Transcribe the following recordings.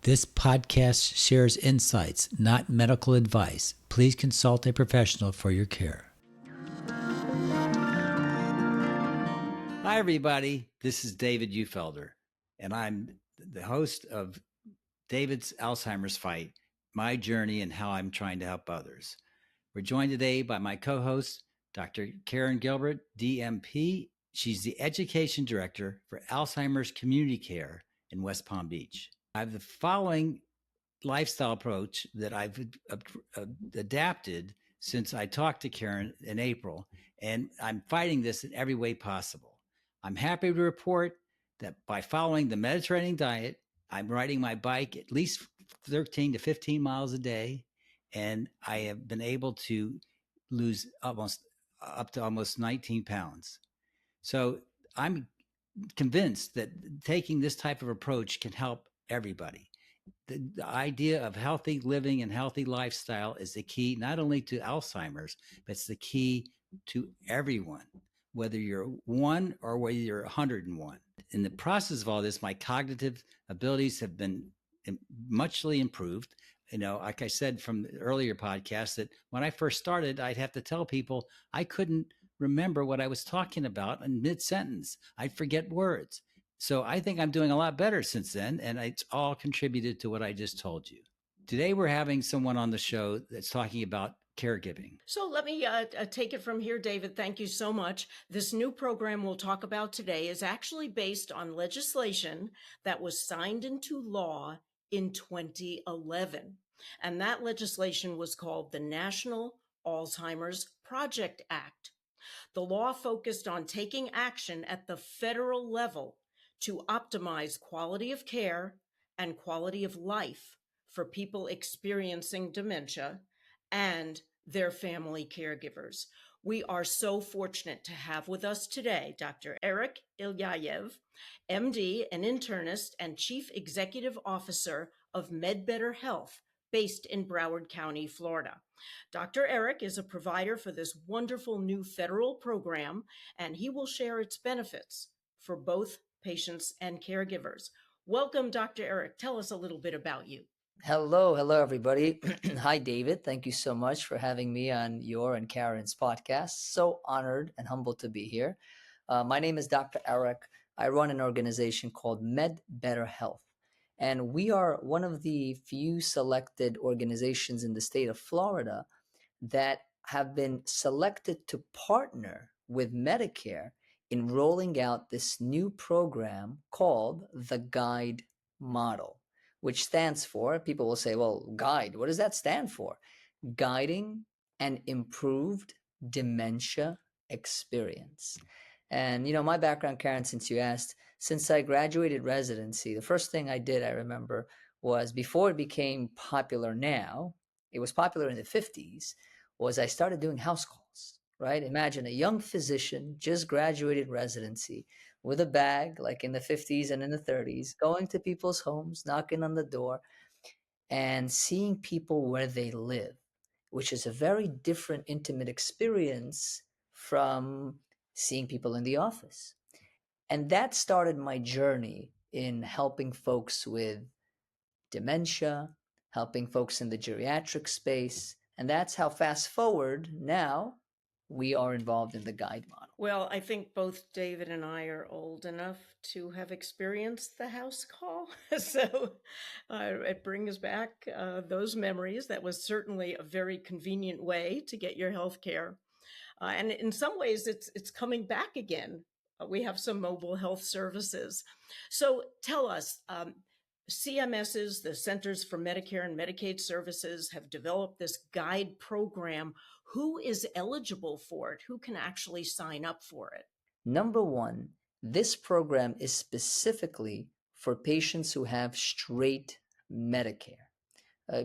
This podcast shares insights, not medical advice. Please consult a professional for your care. Hi, everybody. This is David Ufelder, and I'm the host of David's Alzheimer's Fight, My Journey and How I'm Trying to Help Others. We're joined today by my co-host, Dr. Karen Gilbert, DMP. She's the Education Director for Alzheimer's Community Care in West Palm Beach. I have the following lifestyle approach that I've adapted since I talked to Karen in April, and I'm fighting this in every way possible. I'm happy to report that by following the Mediterranean diet, I'm riding my bike at least 13 to 15 miles a day, and I have been able to lose up to almost 19 pounds. So I'm convinced that taking this type of approach can help everybody. The idea of healthy living and healthy lifestyle is the key, not only to Alzheimer's, but it's the key to everyone, whether you're one or whether you're 101. In the process of all this, my cognitive abilities have been muchly improved. You know, like I said from the earlier podcast, that when I first started, I'd have to tell people I couldn't remember what I was talking about in mid-sentence. I'd forget words. So I think I'm doing a lot better since then, and it's all contributed to what I just told you. Today, we're having someone on the show that's talking about caregiving. So let me take it from here, David. Thank you so much. This new program we'll talk about today is actually based on legislation that was signed into law in 2011. And that legislation was called the National Alzheimer's Project Act. The law focused on taking action at the federal level to optimize quality of care and quality of life for people experiencing dementia and their family caregivers. We are so fortunate to have with us today Dr. Erik Ilyaev, MD, an internist and Chief Executive Officer of MedBetter Health, based in Broward County, Florida. Dr. Erik is a provider for this wonderful new federal program, and he will share its benefits for both patients and caregivers. Welcome, Dr. Erik. Tell us a little bit about you. Hello, everybody. Hi, David. Thank you so much for having me on your and Karen's podcast. So honored and humbled to be here. My name is Dr. Erik. I run an organization called MedBetter Health, and we are one of the few selected organizations in the state of Florida that have been selected to partner with Medicare in rolling out this new program called the GUIDE model, which stands for, people will say, well, GUIDE, what does that stand for? Guiding an improved dementia experience. And, you know, my background, Karen, since you asked, since I graduated residency, the first thing I did, I remember, was before it became popular now, it was popular in the 50s, was I started doing house calls, right? Imagine a young physician, just graduated residency, with a bag, like in the 50s and in the 30s, going to people's homes, knocking on the door, and seeing people where they live, which is a very different, intimate experience from seeing people in the office. And that started my journey in helping folks with dementia, helping folks in the geriatric space. And that's how, fast forward, now we are involved in the GUIDE model. Well, I think both David and I are old enough to have experienced the house call. So it brings back those memories. That was certainly a very convenient way to get your health care. And in some ways, it's coming back again. We have some mobile health services. So tell us, CMS's, the Centers for Medicare and Medicaid Services, have developed this GUIDE program. Who is eligible for it? Who can actually sign up for it? Number one, this program is specifically for patients who have straight Medicare.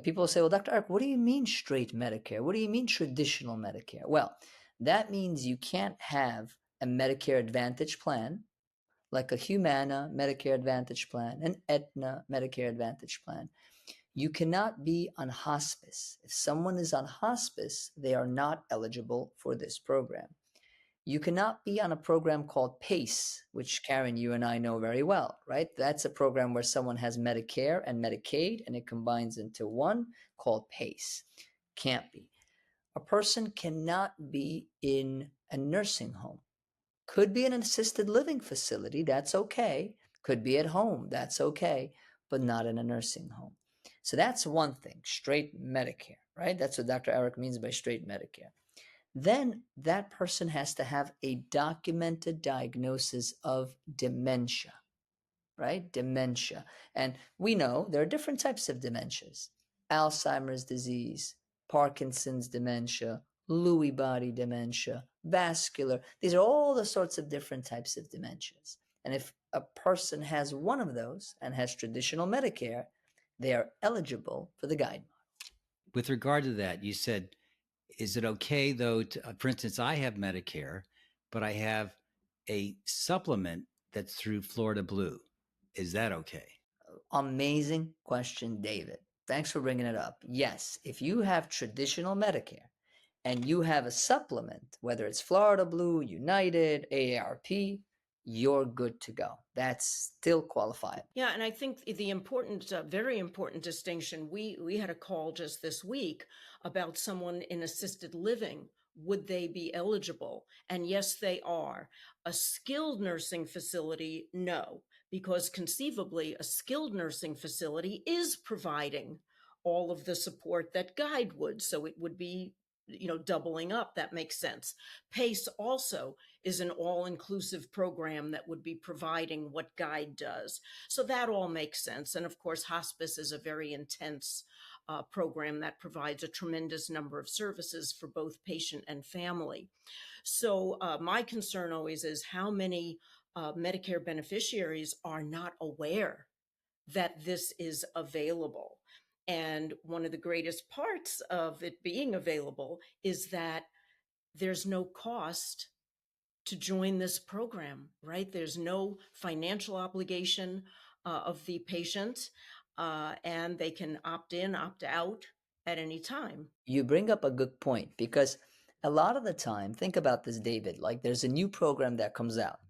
People say, well, Dr. Erik, what do you mean straight Medicare? What do you mean traditional Medicare? Well, that means you can't have a Medicare Advantage plan, like a Humana Medicare Advantage plan, an Aetna Medicare Advantage plan. You cannot be on hospice. If someone is on hospice, they are not eligible for this program. You cannot be on a program called PACE, which Karen, you and I know very well, right? That's a program where someone has Medicare and Medicaid, and it combines into one called PACE. Can't be. A person cannot be in a nursing home. Could be in an assisted living facility, that's okay. Could be at home, that's okay, but not in a nursing home. So that's one thing, straight Medicare, right? That's what Dr. Erik means by straight Medicare. Then that person has to have a documented diagnosis of dementia, right? Dementia. And we know there are different types of dementias: Alzheimer's disease, Parkinson's dementia, Lewy body dementia, vascular. These are all the sorts of different types of dementias. And if a person has one of those and has traditional Medicare, they are eligible for the guide model. With regard to that, you said, is it okay though, for instance, I have Medicare, but I have a supplement that's through Florida Blue. Is that okay? Amazing question, David. Thanks for bringing it up. Yes, if you have traditional Medicare and you have a supplement, whether it's Florida Blue, United, AARP, you're good to go. That's still qualified. Yeah, and I think the important, very important distinction, we had a call just this week about someone in assisted living. Would they be eligible? And yes, they are. A skilled nursing facility, no, because conceivably a skilled nursing facility is providing all of the support that Guide would. So it would be, doubling up. That makes sense. PACE also is an all-inclusive program that would be providing what Guide does. So that all makes sense. And of course, hospice is a very intense program that provides a tremendous number of services for both patient and family. So my concern always is how many Medicare beneficiaries are not aware that this is available. And one of the greatest parts of it being available is that there's no cost to join this program, right? There's no financial obligation of the patient, and they can opt in, opt out at any time. You bring up a good point, because a lot of the time, think about this, David, like there's a new program that comes out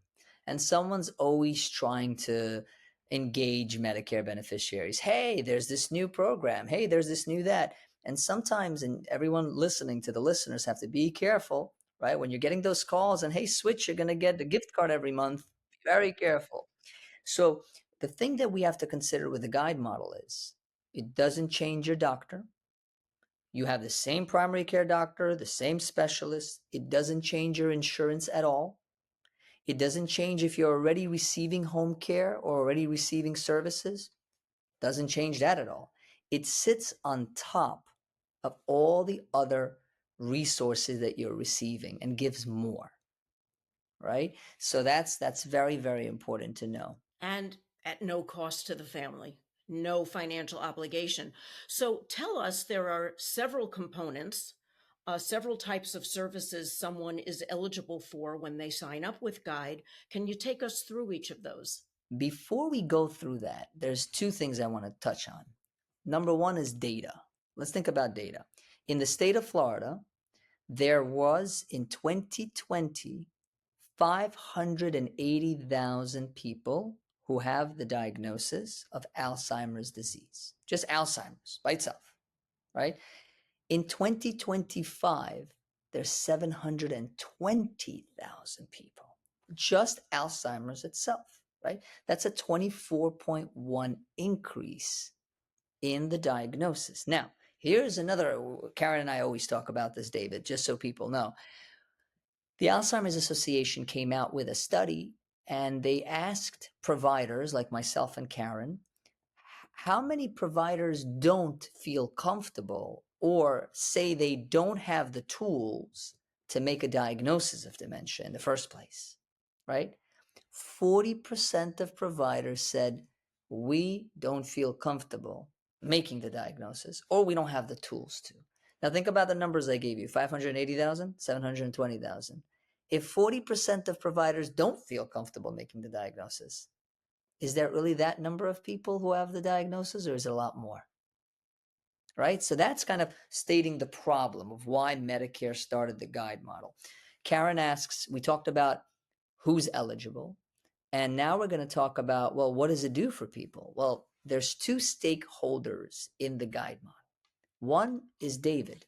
and someone's always trying to engage Medicare beneficiaries. Hey, there's this new program. Hey, there's this new that. And sometimes, and everyone listening to the listeners have to be careful, right? When you're getting those calls and, hey, switch, you're going to get a gift card every month. Be very careful. So the thing that we have to consider with the guide model is it doesn't change your doctor. You have the same primary care doctor, the same specialist. It doesn't change your insurance at all. It doesn't change if you're already receiving home care or already receiving services. Doesn't change that at all. It sits on top of all the other resources that you're receiving and gives more, right? So that's very, very important to know. And at no cost to the family, no financial obligation. So tell us, there are several components, several types of services someone is eligible for when they sign up with Guide. Can you take us through each of those? Before we go through that, there's two things I want to touch on. Number one is data. Let's think about data. In the state of Florida, there was in 2020 580,000 people who have the diagnosis of Alzheimer's disease, just Alzheimer's by itself, right? In 2025, there's 720,000 people, just Alzheimer's itself, right? That's a 24.1 increase in the diagnosis. Now, here's another, Karen and I always talk about this, David, just so people know. The Alzheimer's Association came out with a study, and they asked providers like myself and Karen, how many providers don't feel comfortable or say they don't have the tools to make a diagnosis of dementia in the first place, right? 40% of providers said, we don't feel comfortable making the diagnosis, or we don't have the tools to. Now think about the numbers I gave you, 580,000, 720,000. If 40% of providers don't feel comfortable making the diagnosis, is there really that number of people who have the diagnosis, or is it a lot more? Right? So that's kind of stating the problem of why Medicare started the guide model. Karen asks, we talked about who's eligible. And now we're going to talk about, well, what does it do for people? Well, there's two stakeholders in the guide model. One is David.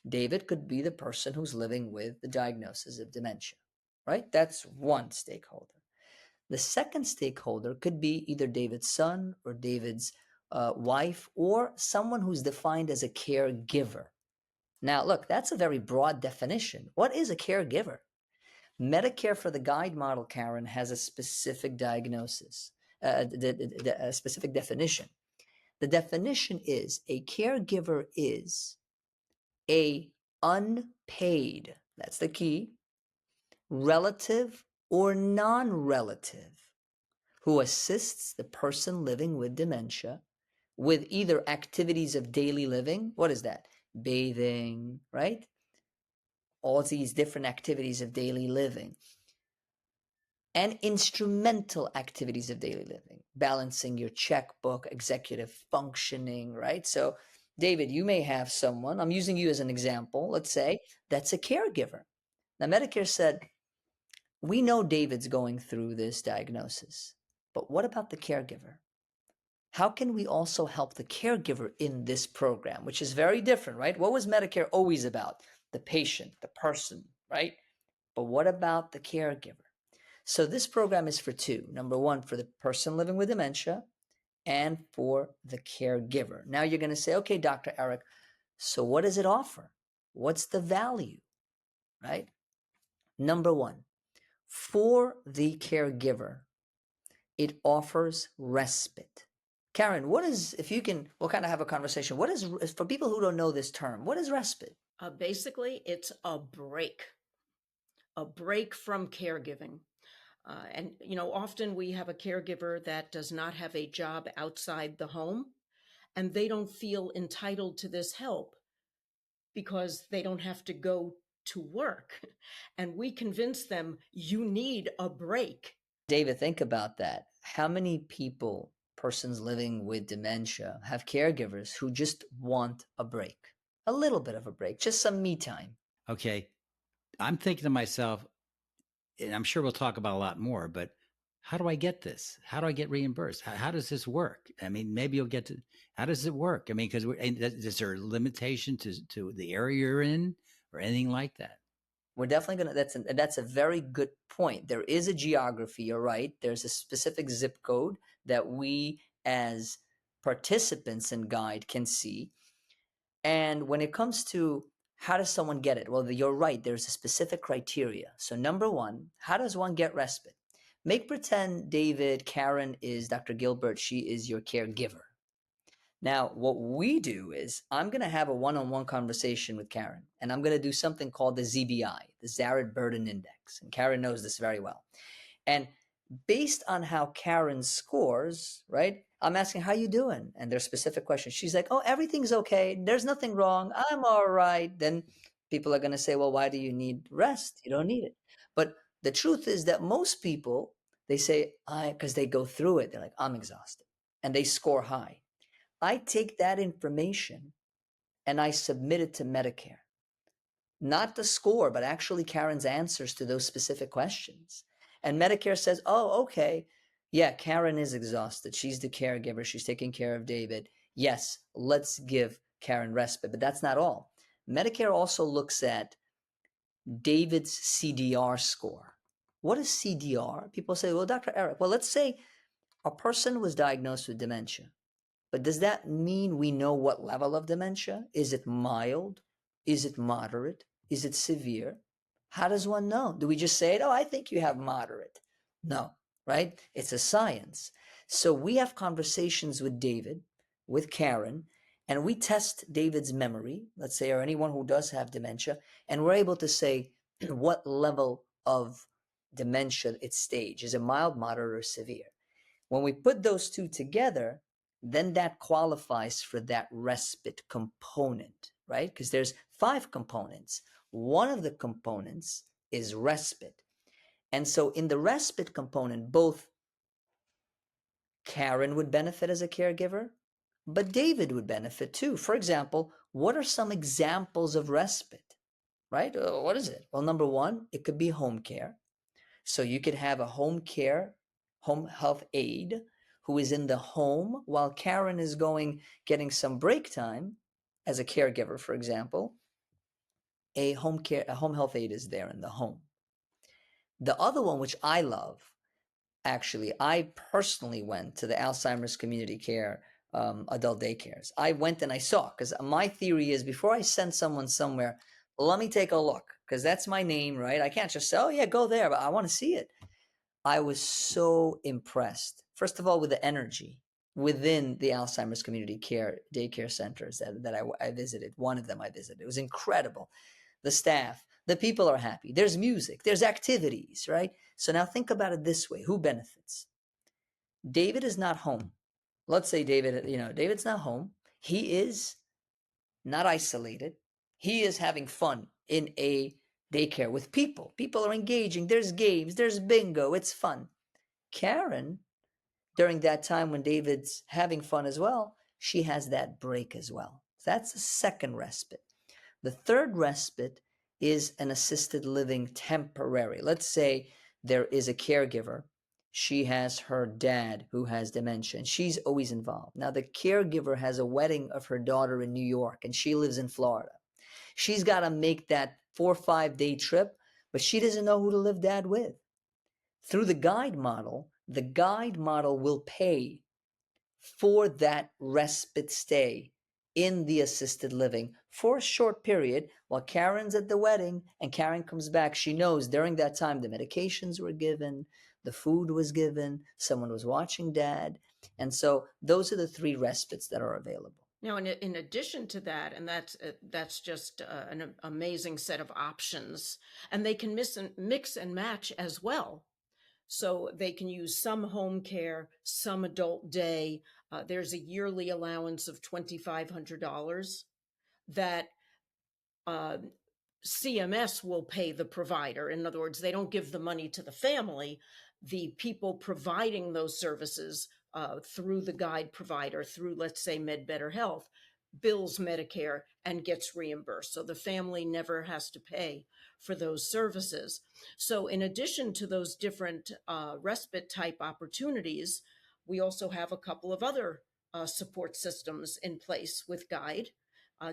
David could be the person who's living with the diagnosis of dementia, right? That's one stakeholder. The second stakeholder could be either David's son or David's wife, or someone who's defined as a caregiver. Now, look, that's a very broad definition. What is a caregiver? Medicare for the guide model, Karen, has a specific diagnosis, a specific definition. The definition is a caregiver is a unpaid, that's the key, relative or non-relative who assists the person living with dementia with either activities of daily living. What is that? Bathing, right? All these different activities of daily living. And instrumental activities of daily living, balancing your checkbook, executive functioning, right? So, David, you may have someone, I'm using you as an example, let's say, that's a caregiver. Now, Medicare said, we know David's going through this diagnosis, but what about the caregiver? How can we also help the caregiver in this program, which is very different, right? What was Medicare always about? The patient, the person, right? But what about the caregiver? So this program is for two. Number one, for the person living with dementia, and for the caregiver. Now you're going to say, okay, Dr. Erik, so what does it offer? What's the value, right? Number one, for the caregiver, it offers respite. Karen, what is, if you can, we'll kind of have a conversation. What is, for people who don't know this term, what is respite? Basically, it's a break from caregiving. And, often we have a caregiver that does not have a job outside the home, and they don't feel entitled to this help because they don't have to go to work. And we convince them, you need a break. David, think about that. How many people, persons living with dementia, have caregivers who just want a break, a little bit of a break, just some me time? Okay. I'm thinking to myself, and I'm sure we'll talk about a lot more, but how do I get this? How do I get reimbursed? How does this work? I mean, maybe you'll get to, how does it work? I mean, because is there a limitation to the area you're in or anything like that? We're definitely going to, that's a very good point. There is a geography, you're right. There's a specific zip code that we as participants in Guide can see. And when it comes to how does someone get it? Well, you're right. There's a specific criteria. So number one, how does one get respite? Make pretend, David, Karen is Dr. Gilbert. She is your caregiver. Now, what we do is I'm going to have a one-on-one conversation with Karen, and I'm going to do something called the ZBI, the Zared Burden Index. And Karen knows this very well. And based on how Karen scores, right, I'm asking, how you doing? And there's specific questions. She's like, oh, everything's okay. There's nothing wrong. I'm all right. Then people are going to say, well, why do you need rest? You don't need it. But the truth is that most people, they say, because they go through it. They're like, I'm exhausted. And they score high. I take that information and I submit it to Medicare. Not the score, but actually Karen's answers to those specific questions. And Medicare says, oh, okay, yeah, Karen is exhausted. She's the caregiver. She's taking care of David. Yes, let's give Karen respite. But that's not all. Medicare also looks at David's CDR score. What is CDR? People say, well, Dr. Erik, well, let's say a person was diagnosed with dementia. But does that mean we know what level of dementia? Is it mild? Is it moderate? Is it severe? How does one know? Do we just say, oh, I think you have moderate? No, right? It's a science. So we have conversations with David, with Karen, and we test David's memory, let's say, or anyone who does have dementia, and we're able to say what level of dementia its stage. Is it mild, moderate, or severe? When we put those two together, then that qualifies for that respite component, right? Because there's 5 components. One of the components is respite. And so in the respite component, both Karen would benefit as a caregiver, but David would benefit too. For example, what are some examples of respite? right? What is it? Well, number one, it could be home care. So you could have a home health aide who is in the home while Karen is getting some break time as a caregiver, for example. A home health aide is there in the home. The other one, which I love, actually, I personally went to the Alzheimer's community care adult daycares. I went and I saw, because my theory is before I send someone somewhere, let me take a look, because that's my name, right? I can't just say, oh yeah, go there, but I want to see it. I was so impressed, first of all, with the energy within the Alzheimer's community care daycare centers that I visited. One of them I visited. It was incredible. The staff, the people are happy. There's music, there's activities, right? So now think about it this way. Who benefits? David is not home. Let's say David's not home. He is not isolated. He is having fun in a daycare with people. People are engaging. There's games, there's bingo. It's fun. Karen, during that time when David's having fun as well, she has that break as well. So that's the second respite. The third respite is an assisted living temporary. Let's say there is a caregiver. She has her dad who has dementia, and she's always involved. Now, the caregiver has a wedding of her daughter in New York, and she lives in Florida. She's got to make that 4 or 5 day trip, but she doesn't know who to live dad with. Through the guide model will pay for that respite stay in the assisted living for a short period while Karen's at the wedding and Karen comes back. She knows during that time the medications were given, the food was given, someone was watching dad. And so those are the 3 respites that are available. Now, in addition to that, and that's just an amazing set of options, and they can mix and match as well. So they can use some home care, some adult day. There's a yearly allowance of $2,500 that CMS will pay the provider. In other words, they don't give the money to the family. The people providing those services through the guide provider, through, let's say, MedBetter Health, bills Medicare and gets reimbursed. So the family never has to pay for those services. So in addition to those different respite type opportunities, we also have a couple of other support systems in place with Guide.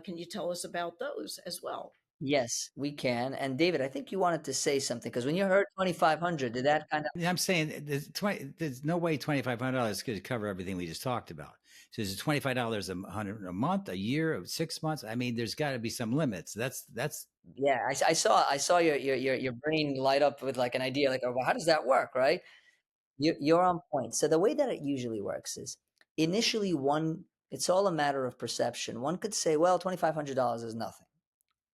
Can you tell us about those as well? Yes, we can. And David, I think you wanted to say something because when you heard 2,500, did that kind of? I'm saying there's no way $2,500 could cover everything we just talked about. So is it $25 a month, a year, 6 months? I mean, there's got to be some limits. That's Yeah, I saw your brain light up with like an idea, like, oh, well, how does that work, right? You're on point. So the way that it usually works is initially it's all a matter of perception. One could say, well, $2,500 is nothing.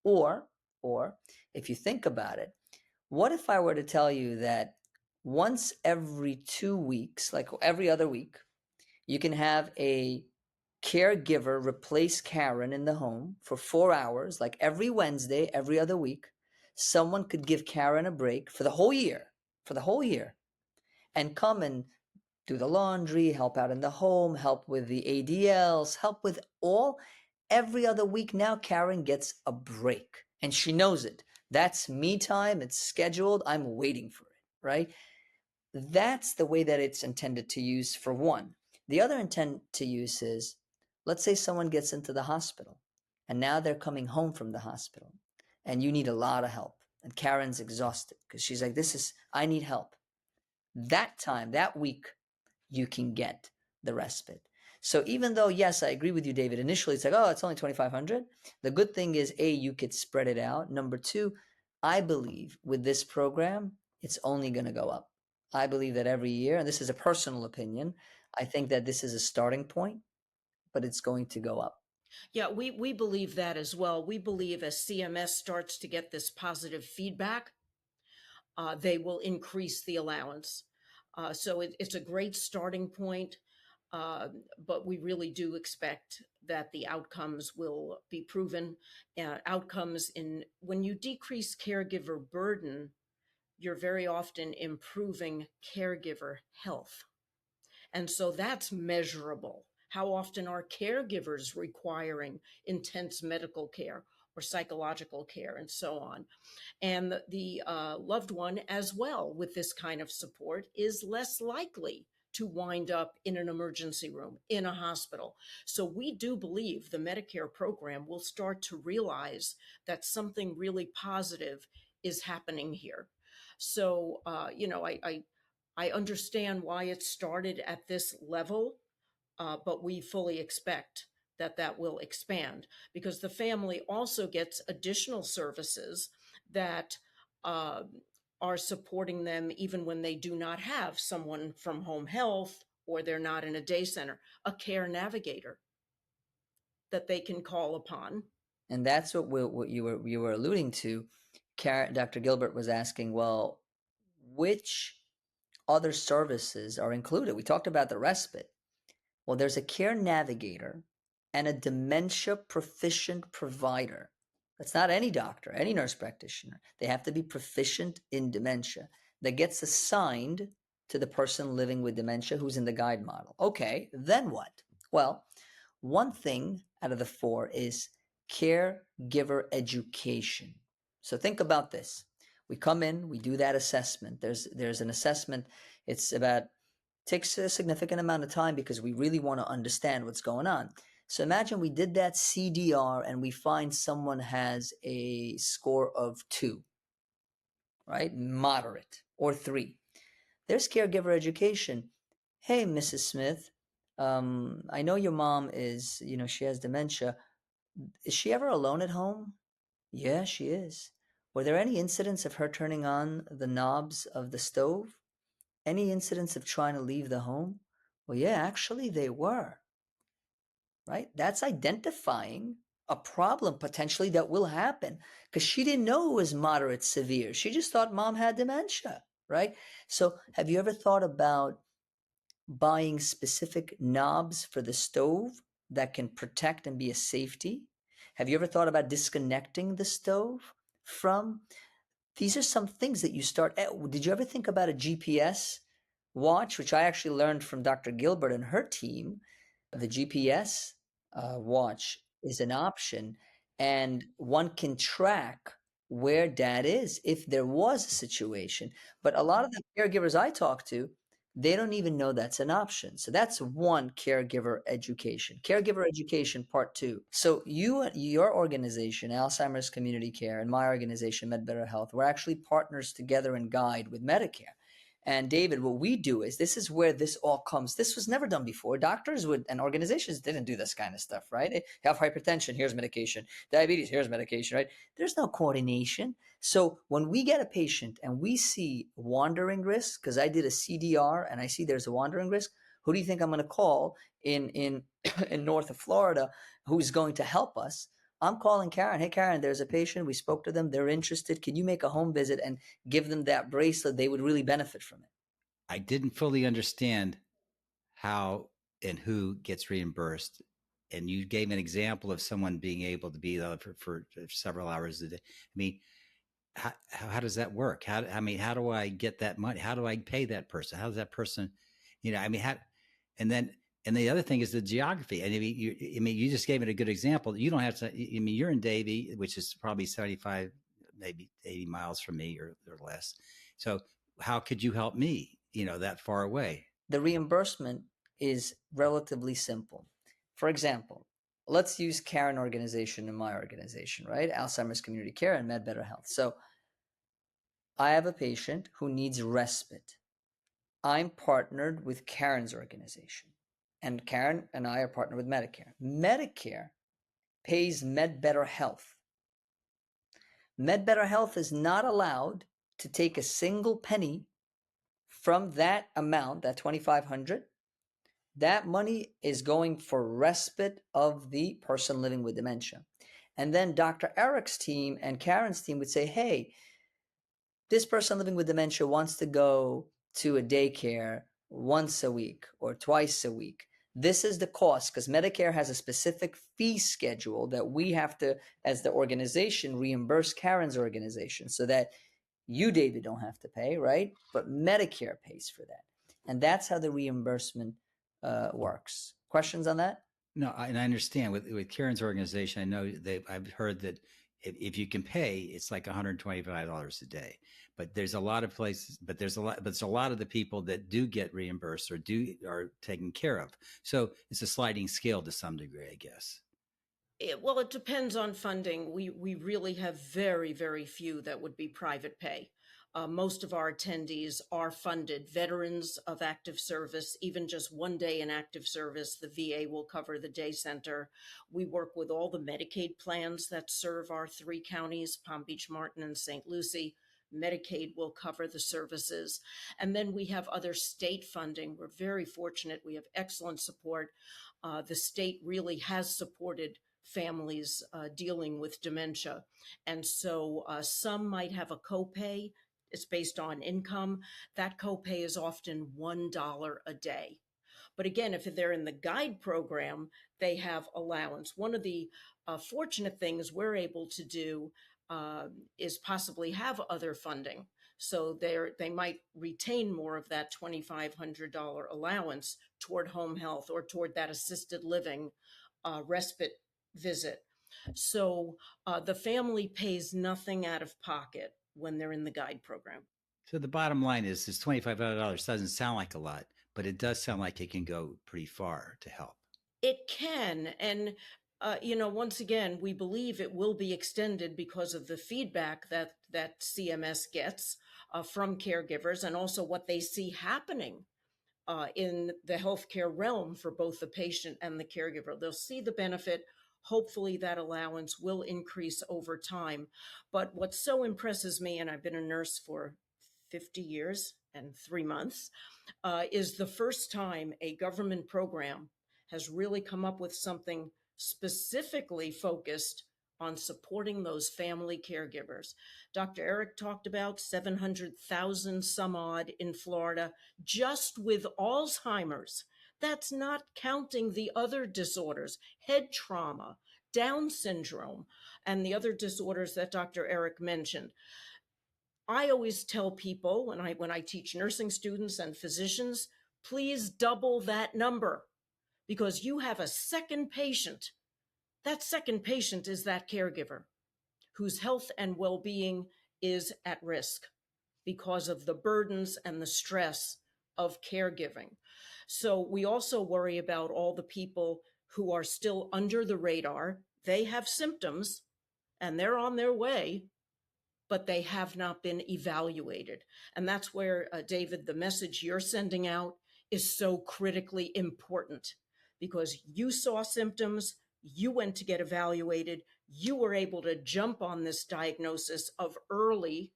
Or if you think about it, what if I were to tell you that once every 2 weeks, like every other week, you can have a caregiver replace Karen in the home for 4 hours, like every Wednesday, every other week. Someone could give Karen a break for the whole year, and come and do the laundry, help out in the home, help with the ADLs, help with every other week. Now Karen gets a break and she knows it. That's me time. It's scheduled. I'm waiting for it, right? That's the way that it's intended to use for one. The other intent to use is, let's say someone gets into the hospital and now they're coming home from the hospital and you need a lot of help. And Karen's exhausted because she's like, I need help. That time, that week, you can get the respite. So even though, yes, I agree with you, David, initially it's like, oh, it's only 2,500. The good thing is, A, you could spread it out. Number two, I believe with this program, it's only going to go up. I believe that every year, and this is a personal opinion, I think that this is a starting point, but it's going to go up. Yeah, we believe that as well. We believe as CMS starts to get this positive feedback, they will increase the allowance. So it's a great starting point, but we really do expect that the outcomes will be proven. Outcomes when you decrease caregiver burden, you're very often improving caregiver health. And so that's measurable. How often are caregivers requiring intense medical care? or psychological care and so on. And the loved one as well with this kind of support is less likely to wind up in an emergency room, in a hospital. So we do believe the Medicare program will start to realize that something really positive is happening here. So, I understand why it started at this level, but we fully expect that that will expand because the family also gets additional services that uh, are supporting them even when they do not have someone from home health or they're not in a day center, a care navigator that they can call upon. And that's what you were alluding to. Dr. Gilbert was asking, well, which other services are included? We talked about the respite. Well, there's a care navigator and a dementia proficient provider. That's not any doctor, any nurse practitioner. They have to be proficient in dementia. That gets assigned to the person living with dementia who's in the guide model. Okay, then what? Well, one thing out of the four is caregiver education. So think about this. We come in, we do that assessment. There's an assessment. It's about takes a significant amount of time because we really want to understand what's going on. So imagine we did that CDR and we find someone has a score of 2, right? Moderate, or 3. There's caregiver education. Hey, Mrs. Smith, I know your mom is, she has dementia. Is she ever alone at home? Yeah, she is. Were there any incidents of her turning on the knobs of the stove? Any incidents of trying to leave the home? Well, yeah, actually they were, right? That's identifying a problem potentially that will happen because she didn't know it was moderate severe. She just thought mom had dementia, right? So have you ever thought about buying specific knobs for the stove that can protect and be a safety? Have you ever thought about disconnecting the stove from? These are some things that you start at. Did you ever think about a GPS watch, which I actually learned from Dr. Gilbert and her team? The GPS watch is an option, and one can track where dad is if there was a situation. But a lot of the caregivers I talk to, they don't even know that's an option. So that's one caregiver education. Caregiver education part 2. So your organization, Alzheimer's Community Care, and my organization, MedBetter Health, we're actually partners together in Guide with Medicare. And David, what we do is this is where this all comes. This was never done before. Doctors and organizations didn't do this kind of stuff, right? They have hypertension, here's medication. Diabetes, here's medication, right? There's no coordination. So when we get a patient and we see wandering risk, because I did a CDR and I see there's a wandering risk, who do you think I'm going to call in in north of Florida who's going to help us? I'm calling Karen. Hey, Karen, there's a patient. We spoke to them. They're interested. Can you make a home visit and give them that bracelet? They would really benefit from it. I didn't fully understand how and who gets reimbursed. And you gave an example of someone being able to be there for several hours a day. I mean, how does that work? How do I get that money? How do I pay that person? How does that person, and then, and the other thing is the geography. And you just gave it a good example. You don't have to, you're in Davie, which is probably 75, maybe 80 miles from me or less. So how could you help me, that far away? The reimbursement is relatively simple. For example, let's use Karen organization and my organization, right? Alzheimer's Community Care and MedBetter Health. So I have a patient who needs respite. I'm partnered with Karen's organization, and Karen and I are partnered with Medicare. Medicare pays MedBetter Health. MedBetter Health is not allowed to take a single penny from that amount, that $2,500. That money is going for respite of the person living with dementia. And then Dr. Erik's team and Karen's team would say, hey, this person living with dementia wants to go to a daycare once a week or twice a week. This is the cost, because Medicare has a specific fee schedule that we have to, as the organization, reimburse Karen's organization so that you, David, don't have to pay, right? But Medicare pays for that. And that's how the reimbursement works. Questions on that? No, and I understand with Karen's organization. I know I've heard that if you can pay, it's like $125 a day. But there's a lot of places, but there's a lot of the people that do get reimbursed or are taken care of. So it's a sliding scale to some degree, I guess. Well, it depends on funding. We really have very, very few that would be private pay. Most of our attendees are funded. Veterans of active service, even just one day in active service, the VA will cover the day center. We work with all the Medicaid plans that serve our three counties, Palm Beach, Martin, and St. Lucie. Medicaid will cover the services. And then we have other state funding. We're very fortunate. We have excellent support. The state really has supported families dealing with dementia. And so some might have a copay. It's based on income. That copay is often $1 a day. But again, if they're in the guide program, they have allowance. One of the fortunate things we're able to do is possibly have other funding. So they might retain more of that $2,500 allowance toward home health or toward that assisted living respite visit. So the family pays nothing out of pocket when they're in the guide program. So the bottom line is this $2,500 doesn't sound like a lot, but it does sound like it can go pretty far to help. It can. And, once again, we believe it will be extended because of the feedback that CMS gets from caregivers and also what they see happening in the healthcare realm for both the patient and the caregiver. They'll see the benefit. Hopefully, that allowance will increase over time. But what so impresses me, and I've been a nurse for 50 years and 3 months, is the first time a government program has really come up with something specifically focused on supporting those family caregivers. Dr. Erik talked about 700,000 some odd in Florida just with Alzheimer's. That's not counting the other disorders, head trauma, Down syndrome, and the other disorders that Dr. Erik mentioned. I always tell people when I teach nursing students and physicians, please double that number because you have a second patient. That second patient is that caregiver whose health and well-being is at risk because of the burdens and the stress of caregiving. So we also worry about all the people who are still under the radar. They have symptoms and they're on their way, but they have not been evaluated. And that's where, David, the message you're sending out is so critically important because you saw symptoms, you went to get evaluated, you were able to jump on this diagnosis of early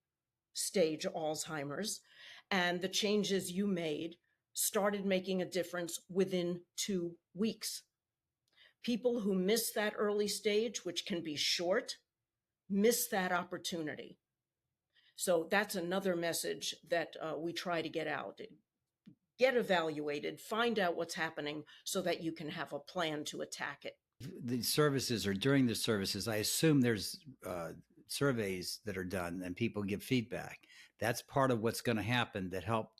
stage Alzheimer's, and the changes you made started making a difference within 2 weeks. People who miss that early stage, which can be short, miss that opportunity. So that's another message that we try to get out. Get evaluated, find out what's happening so that you can have a plan to attack it. The services or during the services, I assume there's surveys that are done and people give feedback. That's part of what's going to happen that help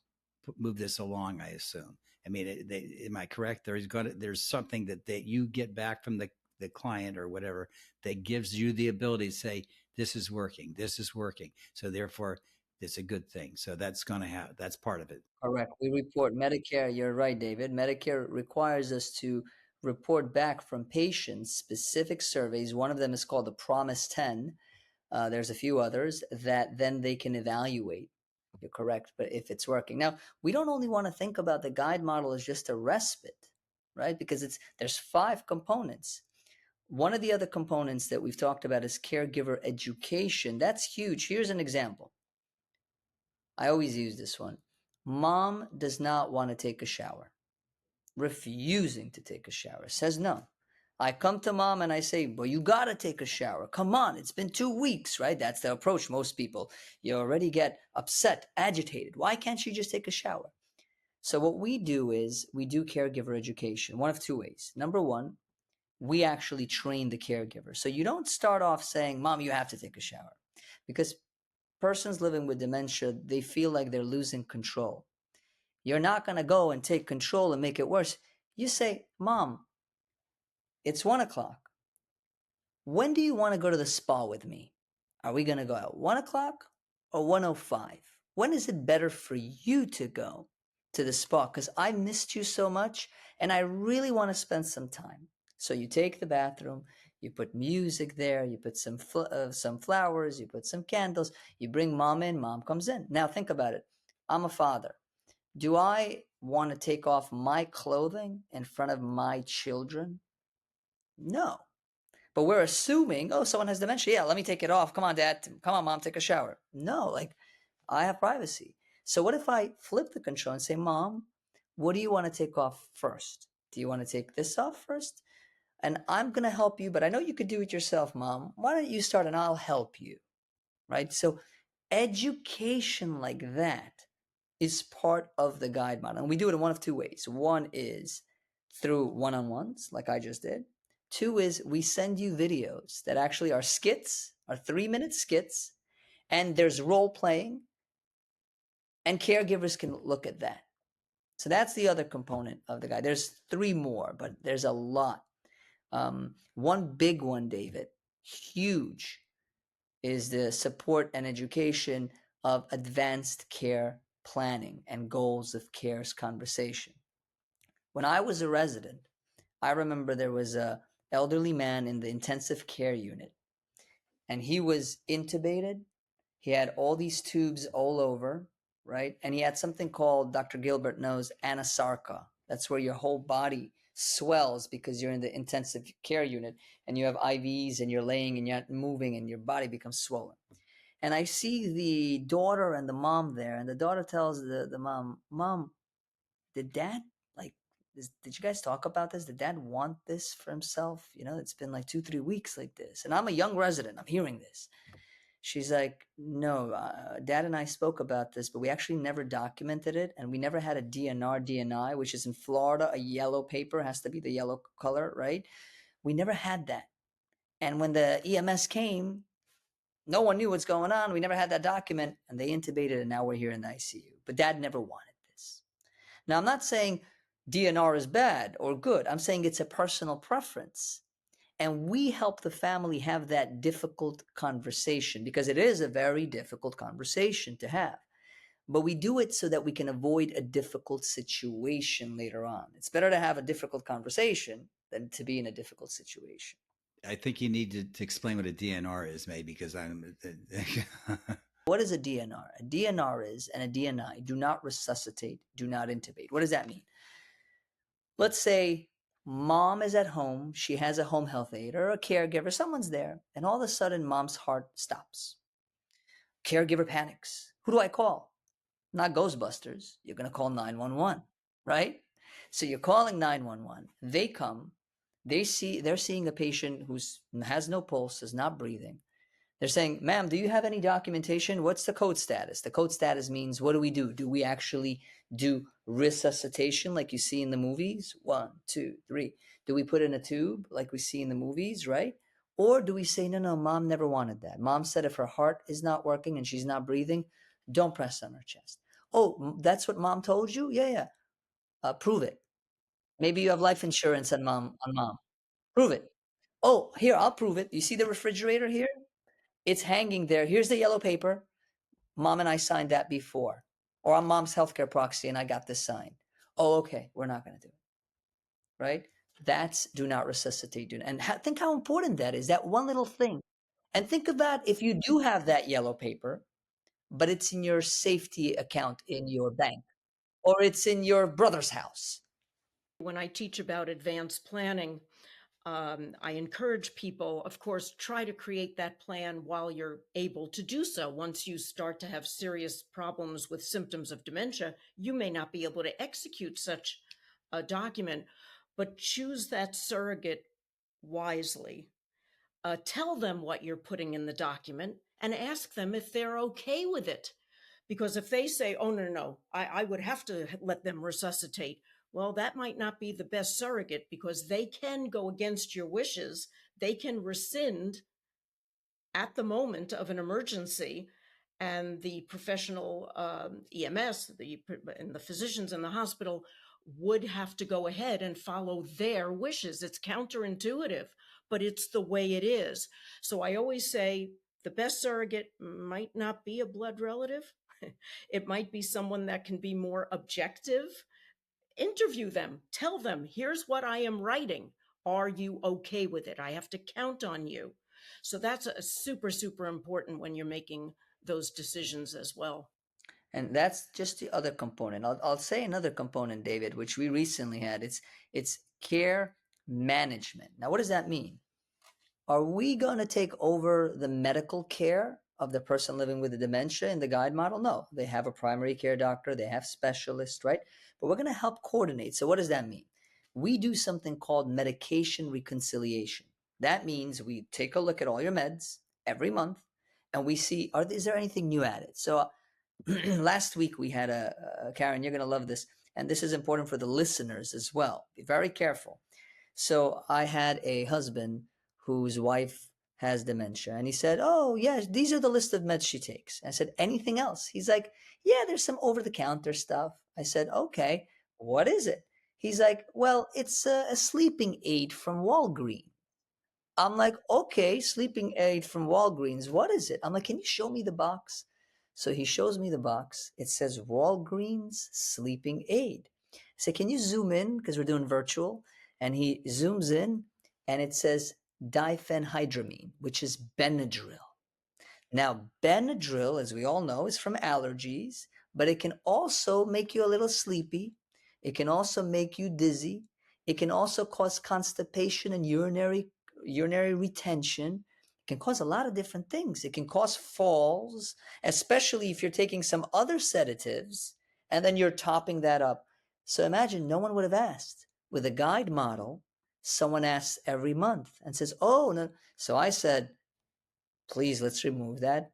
move this along, I assume. I mean, am I correct? There's something that you get back from the client or whatever that gives you the ability to say, this is working. So therefore, it's a good thing. So that's part of it. Correct. We report Medicare. You're right, David. Medicare requires us to report back from patients specific surveys. One of them is called the Promise 10. There's a few others that then they can evaluate. You're correct, but if it's working. Now, we don't only want to think about the guide model as just a respite, right? Because there's 5 components. One of the other components that we've talked about is caregiver education. That's huge. Here's an example. I always use this one. Mom does not want to take a shower, refusing to take a shower, says no. I come to mom and I say, well, you got to take a shower. Come on, it's been 2 weeks, right? That's the approach most people. You already get upset, agitated. Why can't she just take a shower? So what we do is we do caregiver education, one of 2 ways. Number one, we actually train the caregiver. So you don't start off saying, Mom, you have to take a shower. Because persons living with dementia, they feel like they're losing control. You're not going to go and take control and make it worse. You say, Mom, It's 1 o'clock. When do you want to go to the spa with me? Are we going to go at 1 o'clock or 1:05? When is it better for you to go to the spa? Because I missed you so much and I really want to spend some time. So you take the bathroom, you put music there, you put some flowers, you put some candles, you bring mom in, mom comes in. Now think about it. I'm a father. Do I want to take off my clothing in front of my children? No. But we're assuming, oh, someone has dementia. Yeah, let me take it off. Come on, dad. Come on, mom, take a shower. No, like I have privacy. So what if I flip the control and say, mom, what do you want to take off first? Do you want to take this off first? And I'm going to help you, but I know you could do it yourself, mom. Why don't you start and I'll help you? Right? So education like that is part of the guide model. And we do it in one of two ways. One is through one-on-ones, like I just did. Two is we send you videos that actually are skits, are 3-minute skits, and there's role playing, and caregivers can look at that. So that's the other component of the guide. There's 3 more, but there's a lot. One big one, David, huge, is the support and education of advanced care planning and goals of care's conversation. When I was a resident, I remember there was a elderly man in the intensive care unit, and he was intubated. He had all these tubes all over, right? And he had something called, Dr. Gilbert knows, anasarca. That's where your whole body swells because you're in the intensive care unit and you have IVs and you're laying and you're not moving and your body becomes swollen. And I see the daughter and the mom there, and the daughter tells the mom, Mom, did dad, like, did you guys talk about this? Did dad want this for himself? You know, it's been like 2-3 weeks like this. And I'm a young resident. I'm hearing this. She's like, no, dad and I spoke about this, but we actually never documented it. And we never had a DNR, DNI, which is in Florida, a yellow paper, has to be the yellow color, right? We never had that. And when the EMS came, no one knew what's going on. We never had that document, and they intubated, and now we're here in the ICU. But dad never wanted this. Now, I'm not saying DNR is bad or good. I'm saying it's a personal preference. And we help the family have that difficult conversation, because it is a very difficult conversation to have. But we do it so that we can avoid a difficult situation later on. It's better to have a difficult conversation than to be in a difficult situation. I think you need to explain what a DNR is, maybe, because I'm. What is a DNR? A DNR is, and a DNI, do not resuscitate, do not intubate. What does that mean? Let's say mom is at home, she has a home health aide or a caregiver, someone's there, and all of a sudden mom's heart stops. Caregiver panics. Who do I call? Not Ghostbusters. You're going to call 911, right? So you're calling 911. They come. They're seeing a patient who has no pulse, is not breathing. They're saying, ma'am, do you have any documentation? What's the code status? The code status means, what do? Do we actually do resuscitation like you see in the movies? 1, 2, 3. Do we put in a tube like we see in the movies, right? Or do we say, no, mom never wanted that. Mom said if her heart is not working and she's not breathing, don't press on her chest. Oh, that's what mom told you? Yeah. Prove it. Maybe you have life insurance on mom. Prove it. Oh, here, I'll prove it. You see the refrigerator here? It's hanging there. Here's the yellow paper. Mom and I signed that before. Or I'm mom's healthcare proxy and I got this signed. Oh, okay. We're not going to do it. Right? That's do not resuscitate. And think how important that is, that one little thing. And think about if you do have that yellow paper, but it's in your safety account in your bank, or it's in your brother's house. When I teach about advanced planning, I encourage people, of course, try to create that plan while you're able to do so. Once you start to have serious problems with symptoms of dementia, you may not be able to execute such a document, but choose that surrogate wisely. Tell them what you're putting in the document and ask them if they're okay with it. Because if they say, oh, no, I would have to let them resuscitate, well, that might not be the best surrogate, because they can go against your wishes. They can rescind at the moment of an emergency, and the professional EMS and the physicians in the hospital would have to go ahead and follow their wishes. It's counterintuitive, but it's the way it is. So I always say the best surrogate might not be a blood relative. It might be someone that can be more objective. Interview them, tell them, here's what I am writing. Are you okay with it? I have to count on you. So that's a super, super important when you're making those decisions as well. And that's just the other component. I'll say another component, David, which we recently had. It's care management. Now, what does that mean? Are we going to take over the medical care of the person living with the dementia in the guide model? No, they have a primary care doctor, they have specialists, right? But we're going to help coordinate. So what does that mean? We do something called medication reconciliation. That means we take a look at all your meds every month and we see, is there anything new added? So last week we had Karen, you're going to love this. And this is important for the listeners as well. Be very careful. So I had a husband whose wife has dementia. And he said, oh, yes, these are the list of meds she takes. I said, anything else? He's like, yeah, there's some over-the-counter stuff. I said, okay, what is it? He's like, well, it's a sleeping aid from Walgreens. I'm like, okay, sleeping aid from Walgreens. What is it? I'm like, can you show me the box? So he shows me the box. It says Walgreens sleeping aid. I said, can you zoom in? Because we're doing virtual. And he zooms in and it says diphenhydramine, which is Benadryl. Now, Benadryl, as we all know, is from allergies, but it can also make you a little sleepy. It can also make you dizzy. It can also cause constipation and urinary retention. It can cause a lot of different things. It can cause falls, especially if you're taking some other sedatives and then you're topping that up. So imagine no one would have asked. With a guide model, someone asks every month and says, oh, no. So I said, please, let's remove that.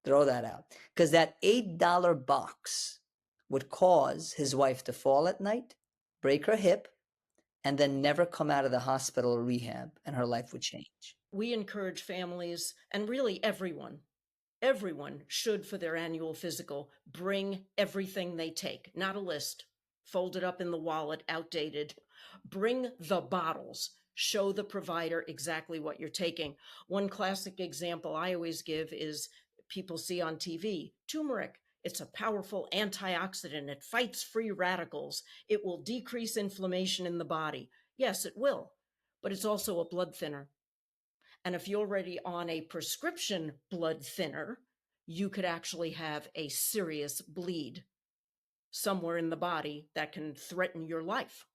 Throw that out. Because that $8 box would cause his wife to fall at night, break her hip, and then never come out of the hospital or rehab, and her life would change. We encourage families, and really everyone should, for their annual physical, bring everything they take, not a list, fold it up in the wallet, outdated. Bring the bottles. Show the provider exactly what you're taking. One classic example I always give is people see on TV, turmeric. It's a powerful antioxidant. It fights free radicals. It will decrease inflammation in the body. Yes, it will, but it's also a blood thinner. And if you're already on a prescription blood thinner, you could actually have a serious bleed somewhere in the body that can threaten your life.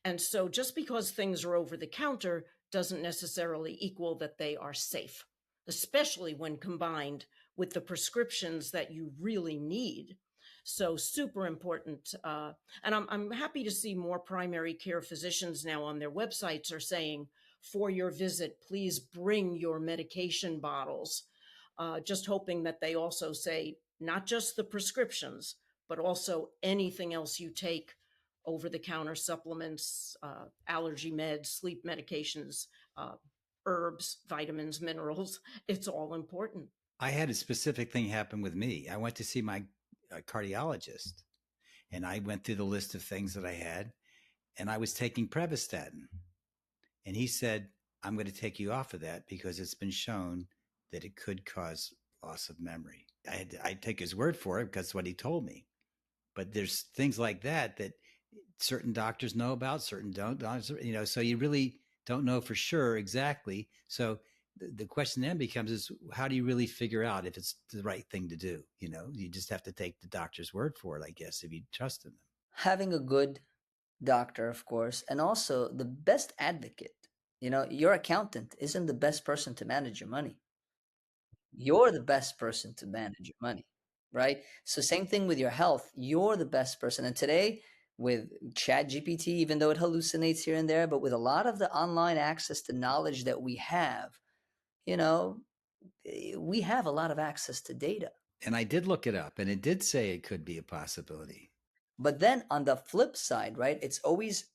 And so just because things are over the counter doesn't necessarily equal that they are safe, especially when combined with the prescriptions that you really need. So super important. And I'm happy to see more primary care physicians now on their websites are saying, for your visit, please bring your medication bottles. Just hoping that they also say, not just the prescriptions, but also anything else you take, over-the-counter supplements, allergy meds, sleep medications, herbs, vitamins, minerals. It's all important. I had a specific thing happen with me. I went to see my cardiologist, and I went through the list of things that I had, and I was taking Prevestatin. And he said, I'm going to take you off of that because it's been shown that it could cause loss of memory. I'd take his word for it because that's what he told me. But there's things like that certain doctors know about, certain don't, so you really don't know for sure exactly. So the question then becomes is how do you really figure out if it's the right thing to do? You just have to take the doctor's word for it, I guess, if you trust in them. Having a good doctor, of course, and also the best advocate. Your accountant isn't the best person to manage your money. You're the best person to manage your money, right? So same thing with your health. You're the best person. And today with Chat GPT, even though it hallucinates here and there, but with a lot of the online access to knowledge that we have, we have a lot of access to data. And I did look it up, and it did say it could be a possibility. But then on the flip side, right, it's always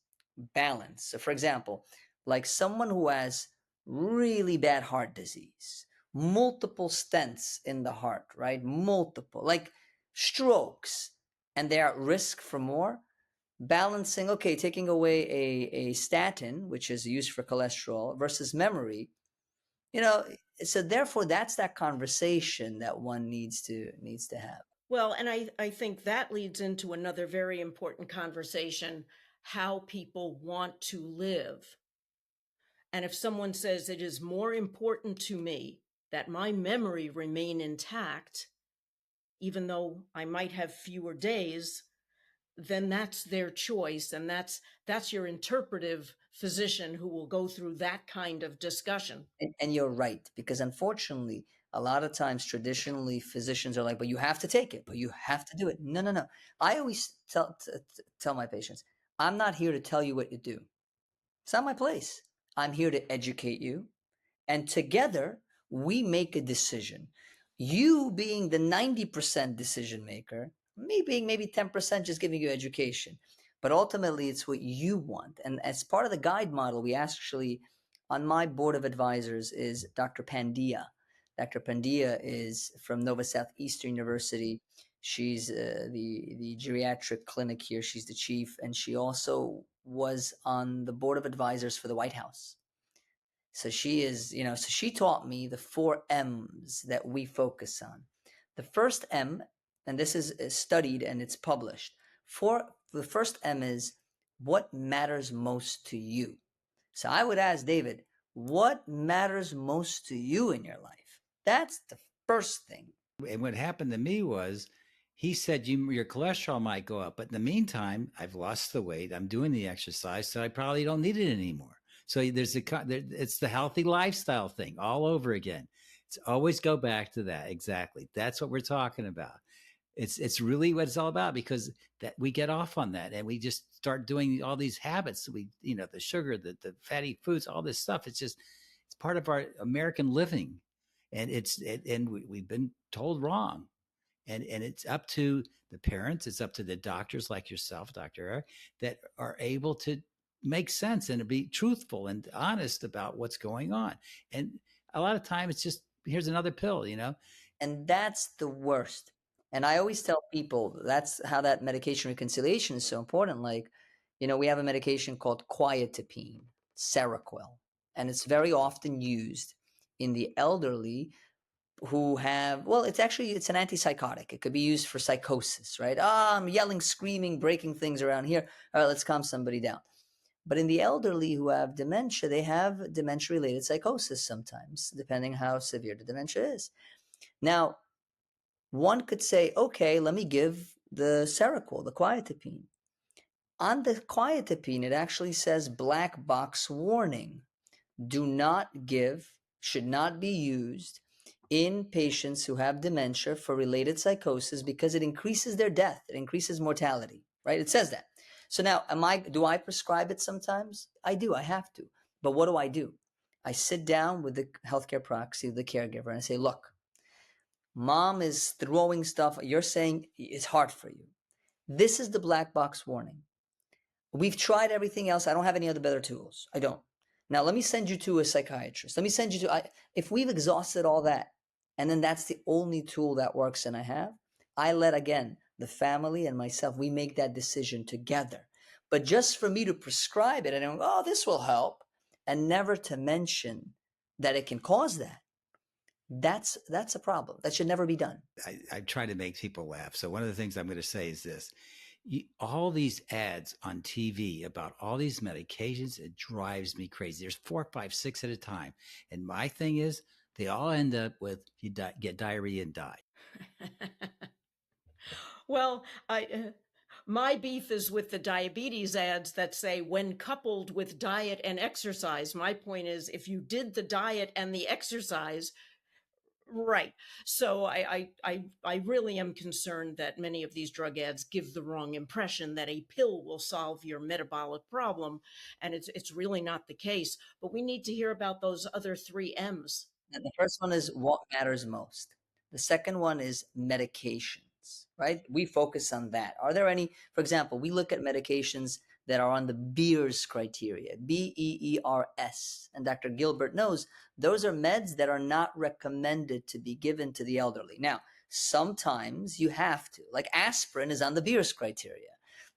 balance. So for example, like someone who has really bad heart disease, multiple stents in the heart, right? Multiple, like strokes, and they're at risk for more. balancing, okay, taking away a statin, which is used for cholesterol, versus memory, you know, so therefore that's that conversation that one needs to have. Well, and I think that leads into another very important conversation, how people want to live. And if someone says it is more important to me that my memory remain intact, even though I might have fewer days, then that's their choice. And that's your interpretive physician who will go through that kind of discussion. And you're right, because unfortunately, a lot of times traditionally physicians are like, but you have to take it, but you have to do it. No, no, no. I always tell my patients, I'm not here to tell you what to do. It's not my place. I'm here to educate you. And together we make a decision. You being the 90% decision maker, me being maybe 10% just giving you education. But ultimately, it's what you want. And as part of the guide model, we actually, on my board of advisors, is Dr. Pandya. Dr. Pandya is from Nova Southeastern University. She's the geriatric clinic here. She's the chief, and she also was on the board of advisors for the White House. So she is, so she taught me the 4 M's that we focus on. The first M, and this is studied and it's published, the first M is what matters most to you. So I would ask David, what matters most to you in your life? That's the first thing. And what happened to me was he said your cholesterol might go up, but in the meantime, I've lost the weight. I'm doing the exercise, so I probably don't need it anymore. So it's the healthy lifestyle thing all over again. It's always go back to that. Exactly. That's what we're talking about. It's really what it's all about, because that we get off on that and we just start doing all these habits. The sugar, the fatty foods, all this stuff. It's part of our American living, and we've been told wrong. And it's up to the parents, it's up to the doctors like yourself, Dr. Erik, that are able to make sense and to be truthful and honest about what's going on. And a lot of time it's just, here's another pill. And that's the worst. And I always tell people that's how that medication reconciliation is so important. Like, we have a medication called quietapine, Seroquel, and it's very often used in the elderly who have, well, it's an antipsychotic. It could be used for psychosis, right? I'm yelling, screaming, breaking things around here. All right, let's calm somebody down. But in the elderly who have dementia, they have dementia-related psychosis sometimes, depending how severe the dementia is. Now, one could say, okay, let me give the Seroquel, the quietapine. On the quietapine, it actually says black box warning. Do not give, should not be used in patients who have dementia for related psychosis because it increases their death. It increases mortality, right? It says that. So now, do I prescribe it sometimes? I do, I have to. But what do? I sit down with the healthcare proxy, the caregiver, and I say, look, mom is throwing stuff. You're saying it's hard for you. This is the black box warning. We've tried everything else. I don't have any other better tools. I don't. Now, let me send you to a psychiatrist. Let me send you to, if we've exhausted all that, and then that's the only tool that works and I let, again, the family and myself, we make that decision together. But just for me to prescribe it and go, oh, this will help, and never to mention that it can cause that, that's a problem. That should never be done. I try to make people laugh. So one of the things I'm going to say is this. All these ads on TV about all these medications, it drives me crazy. There's 4, 5, 6 at a time. And my thing is, they all end up with you get diarrhea and die. Well, my beef is with the diabetes ads that say when coupled with diet and exercise. My point is, if you did the diet and the exercise, right. So I really am concerned that many of these drug ads give the wrong impression that a pill will solve your metabolic problem, and it's really not the case. But we need to hear about those other 3 M's. And the first one is what matters most. The second one is medications, right? We focus on that. Are there any, for example, we look at medications that are on the Beers criteria, BEERS. And Dr. Gilbert knows those are meds that are not recommended to be given to the elderly. Now, sometimes you have to, like aspirin is on the Beers criteria.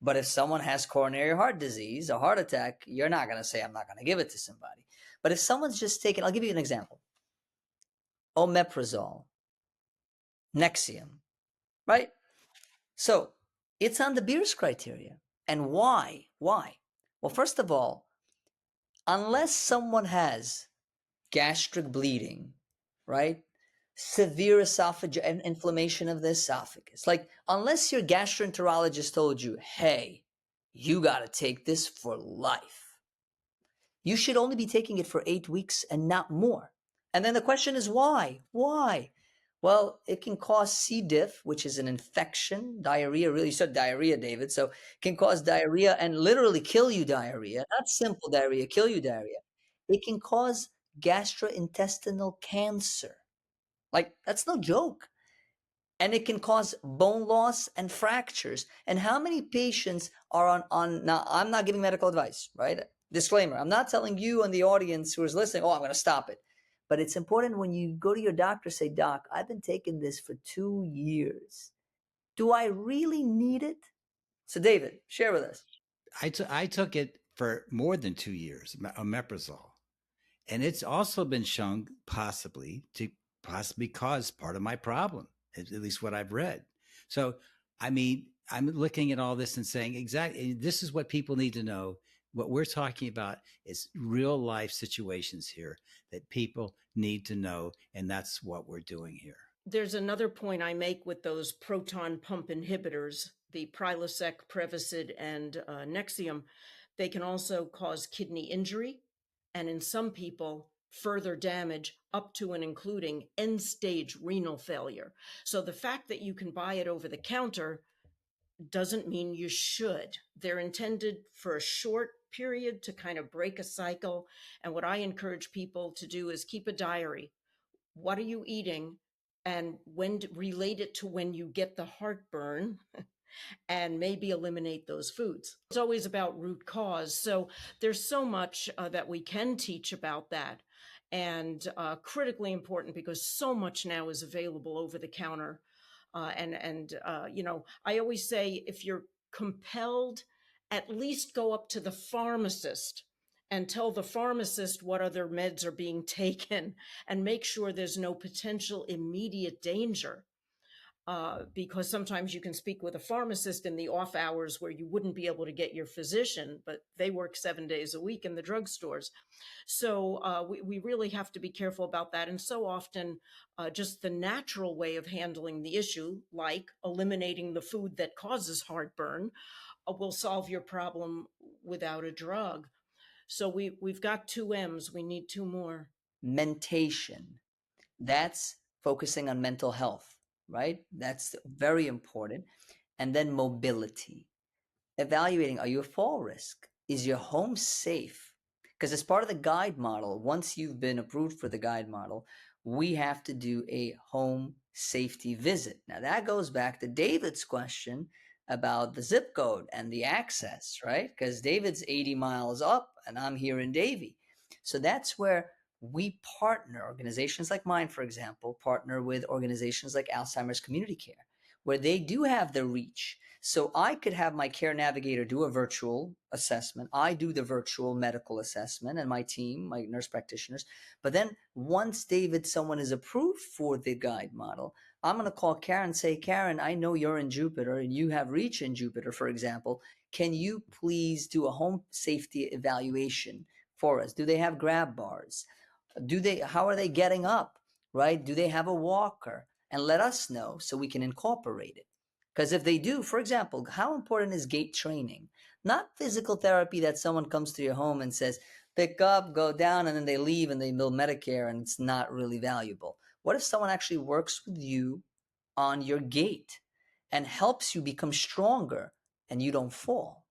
But if someone has coronary heart disease, a heart attack, you're not going to say, I'm not going to give it to somebody. But if someone's just taking, I'll give you an example: omeprazole, Nexium, right? So it's on the Beers criteria. And why? Why? Well, first of all, unless someone has gastric bleeding, right? Severe esophageal and inflammation of the esophagus. Like, unless your gastroenterologist told you, hey, you got to take this for life, you should only be taking it for 8 weeks and not more. And then the question is why? Why? Well, it can cause C. diff, which is an infection, diarrhea. Really, you said diarrhea, David. So it can cause diarrhea and literally kill you diarrhea, not simple diarrhea, kill you diarrhea. It can cause gastrointestinal cancer. Like, that's no joke. And it can cause bone loss and fractures. And how many patients are on now, I'm not giving medical advice, right? Disclaimer, I'm not telling you and the audience who is listening, oh, I'm going to stop it. But it's important when you go to your doctor, say, doc, I've been taking this for 2 years. Do I really need it? So David, share with us. I took it for more than 2 years, omeprazole, and it's also been shown to possibly cause part of my problem, at least what I've read. So, I mean, I'm looking at all this and saying, exactly, this is what people need to know. What we're talking about is real life situations here that people need to know, and that's what we're doing here. There's another point I make with those proton pump inhibitors, the Prilosec, Prevacid, and Nexium. They can also cause kidney injury, and in some people, further damage up to and including end-stage renal failure. So the fact that you can buy it over the counter doesn't mean you should. They're intended for a short period to kind of break a cycle. And what I encourage people to do is keep a diary. What are you eating? And when relate it to when you get the heartburn and maybe eliminate those foods. It's always about root cause. So there's so much that we can teach about that, and critically important because so much now is available over the counter. I always say, if you're compelled, at least go up to the pharmacist and tell the pharmacist what other meds are being taken and make sure there's no potential immediate danger. Because sometimes you can speak with a pharmacist in the off hours where you wouldn't be able to get your physician, but they work 7 days a week in the drugstores. So we really have to be careful about that. And so often, just the natural way of handling the issue, like eliminating the food that causes heartburn, will solve your problem without a drug. So we've got 2 M's. We need 2 more. Mentation. That's focusing on mental health, right? That's very important. And then mobility. Evaluating, are you a fall risk? Is your home safe? Because as part of the guide model, once you've been approved for the guide model, we have to do a home safety visit. Now that goes back to David's question about the zip code and the access, right? Because David's 80 miles up and I'm here in Davie. So that's where we partner. Organizations like mine, for example, partner with organizations like Alzheimer's Community Care, where they do have the reach. So I could have my care navigator do a virtual assessment. I do the virtual medical assessment and my team, my nurse practitioners. But then once someone is approved for the guide model, I'm going to call Karen and say, Karen, I know you're in Jupiter and you have reach in Jupiter, for example. Can you please do a home safety evaluation for us? Do they have grab bars? How are they getting up, right? Do they have a walker? And let us know so we can incorporate it. Because if they do, for example, how important is gait training? Not physical therapy that someone comes to your home and says, pick up, go down, and then they leave and they bill Medicare and it's not really valuable. What if someone actually works with you on your gait and helps you become stronger and you don't fall?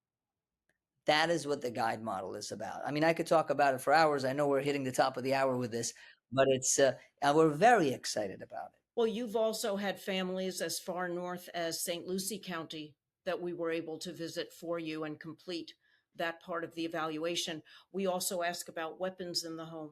That is what the guide model is about. I mean, I could talk about it for hours. I know we're hitting the top of the hour with this, but and we're very excited about it. Well, you've also had families as far north as St. Lucie County that we were able to visit for you and complete that part of the evaluation. We also ask about weapons in the home.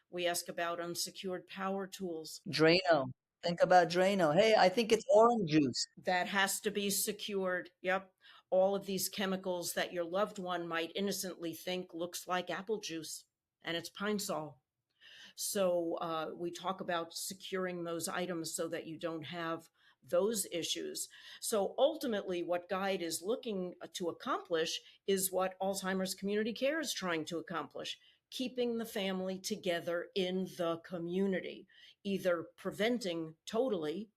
We ask about unsecured power tools. Drano. Think about Drano. Hey, I think it's orange juice. That has to be secured. Yep. all of these chemicals that your loved one might innocently think looks like apple juice, and it's Pine Sol. So we talk about securing those items so that you don't have those issues. So ultimately, what Guide is looking to accomplish is what Alzheimer's Community Care is trying to accomplish: keeping the family together in the community, either preventing totally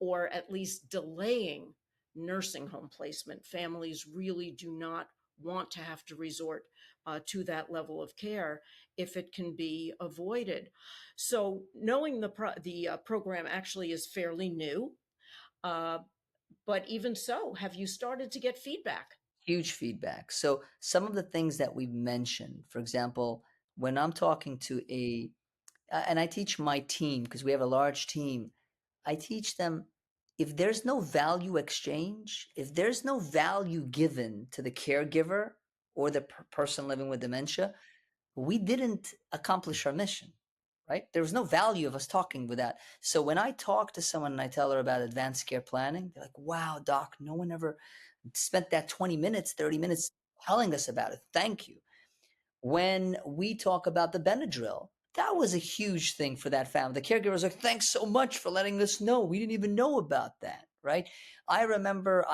or at least delaying nursing home placement. Families really do not want to have to resort to that level of care if it can be avoided. So, knowing the program actually is fairly new, uh, but even so, have you started to get feedback? Huge feedback. So some of the things that we've mentioned, for example, when I'm talking to and I teach my team because we have a large team, I teach them, if there's no value exchange, if there's no value given to the caregiver or the person living with dementia, we didn't accomplish our mission, right? There was no value of us talking with that. So when I talk to someone and I tell her about advanced care planning, they're like, wow, doc, no one ever spent that 20 minutes, 30 minutes telling us about it. Thank you. When we talk about the Benadryl, that was a huge thing for that family. The caregiver was like, thanks so much for letting us know. We didn't even know about that, right? I remember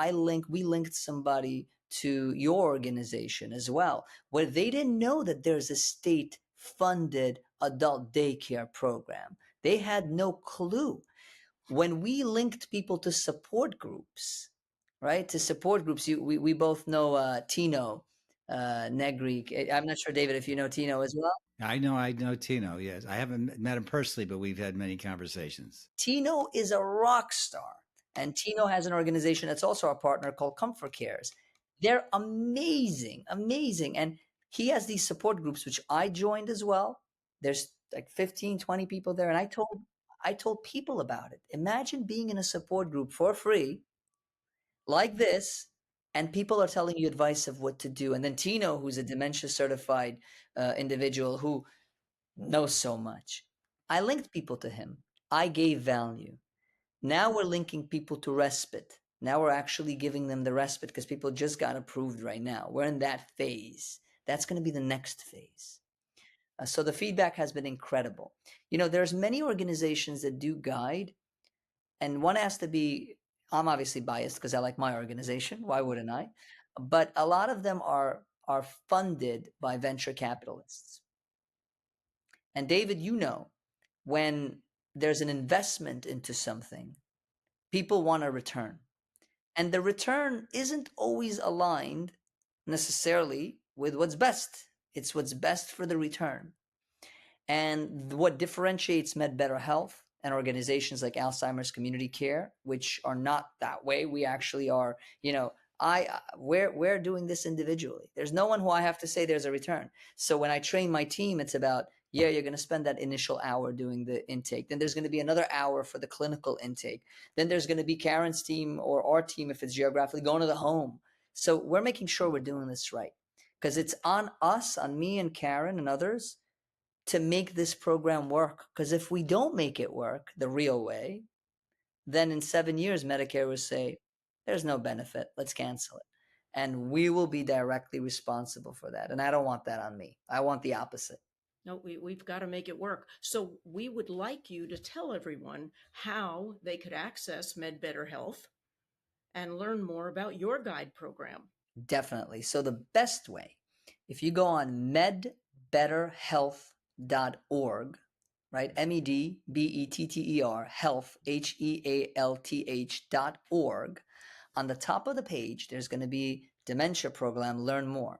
we linked somebody to your organization as well, where they didn't know that there's a state funded adult daycare program. They had no clue. When we linked people to support groups, right? To support groups, we both know Tino Negri. I'm not sure, David, if you know Tino as well. I know Tino. Yes, I haven't met him personally, but we've had many conversations. Tino is a rock star, and Tino has an organization that's also our partner called Comfort Cares. They're amazing, amazing. And he has these support groups, which I joined as well. There's like 15, 20 people there. And I told people about it. Imagine being in a support group for free like this, and people are telling you advice of what to do. And then Tino, who's a dementia certified individual who knows so much, I linked people to him. I gave value. Now we're linking people to respite. Now we're actually giving them the respite because people just got approved right now. We're in that phase. That's going to be the next phase. So the feedback has been incredible. There's many organizations that do guide, and one has to be, I'm obviously biased because I like my organization. Why wouldn't I? But a lot of them are funded by venture capitalists. And David, when there's an investment into something, people want a return. And the return isn't always aligned necessarily with what's best. It's what's best for the return. And what differentiates MedBetter Health and organizations like Alzheimer's Community Care, which are not that way, we actually are, we're doing this individually. There's no one who I have to say there's a return. So when I train my team, it's about, you're going to spend that initial hour doing the intake. Then there's going to be another hour for the clinical intake. Then there's going to be Karen's team or our team, if it's geographically, going to the home. So we're making sure we're doing this right, because it's on us, on me and Karen and others, to make this program work. Because if we don't make it work the real way, then in 7 years, Medicare will say, there's no benefit, let's cancel it. And we will be directly responsible for that. And I don't want that on me. I want the opposite. No, we've got to make it work. So we would like you to tell everyone how they could access MedBetter Health and learn more about your guide program. Definitely. So the best way, if you go on medbetterhealth.org, right? MEDBETTER health, HEALTH.org. On the top of the page, there's going to be dementia program, learn more.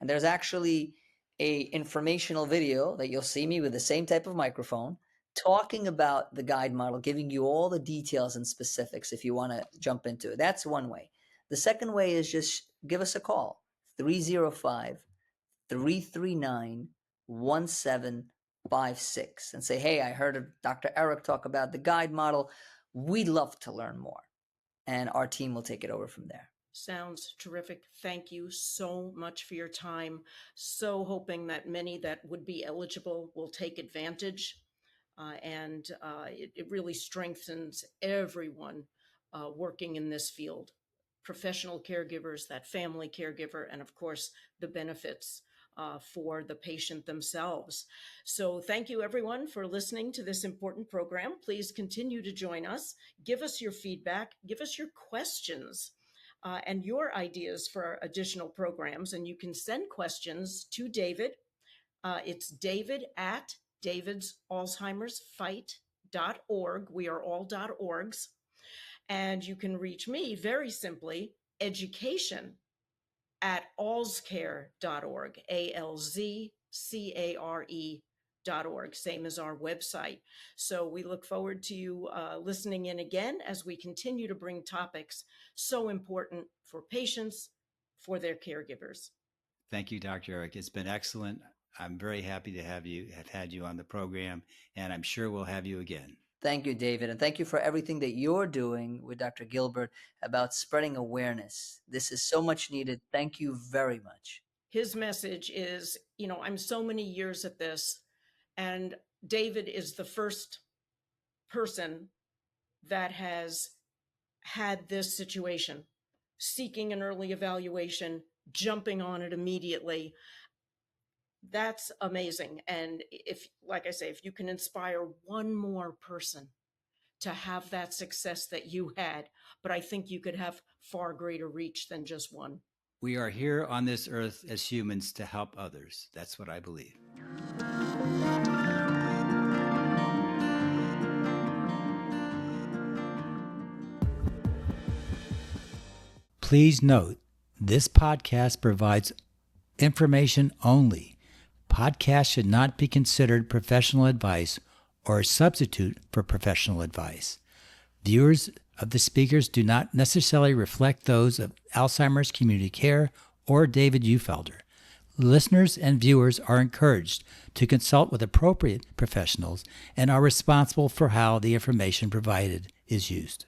And there's actually a informational video that you'll see me with the same type of microphone talking about the guide model, giving you all the details and specifics if you want to jump into it. That's one way. The second way is just give us a call, 305-339-1756, and say, hey, I heard Dr. Erik talk about the guide model. We'd love to learn more. And our team will take it over from there. Sounds terrific. Thank you so much for your time. So hoping that many that would be eligible will take advantage. It really strengthens everyone working in this field. professional caregivers, that family caregiver, and of course, the benefits for the patient themselves. So thank you everyone for listening to this important program. Please continue to join us. Give us your feedback, give us your questions and your ideas for additional programs. And you can send questions to David. It's David at davidsalzheimersfight.org. We are all .orgs. And you can reach me very simply, education at alzcare.org, ALZCARE.org, same as our website. So we look forward to you listening in again as we continue to bring topics so important for patients, for their caregivers. Thank you, Dr. Erik. It's been excellent. I'm very happy to have had you on the program, and I'm sure we'll have you again. Thank you, David. And thank you for everything that you're doing with Dr. Gilbert about spreading awareness. This is so much needed. Thank you very much. His message is, I'm so many years at this, and David is the first person that has had this situation, seeking an early evaluation, jumping on it immediately. That's amazing. And like I say, if you can inspire one more person to have that success that you had, but I think you could have far greater reach than just one. We are here on this earth as humans to help others. That's what I believe. Please note, this podcast provides information only. Podcasts should not be considered professional advice or a substitute for professional advice. Viewers of the speakers do not necessarily reflect those of Alzheimer's Community Care or David Ufelder. Listeners and viewers are encouraged to consult with appropriate professionals and are responsible for how the information provided is used.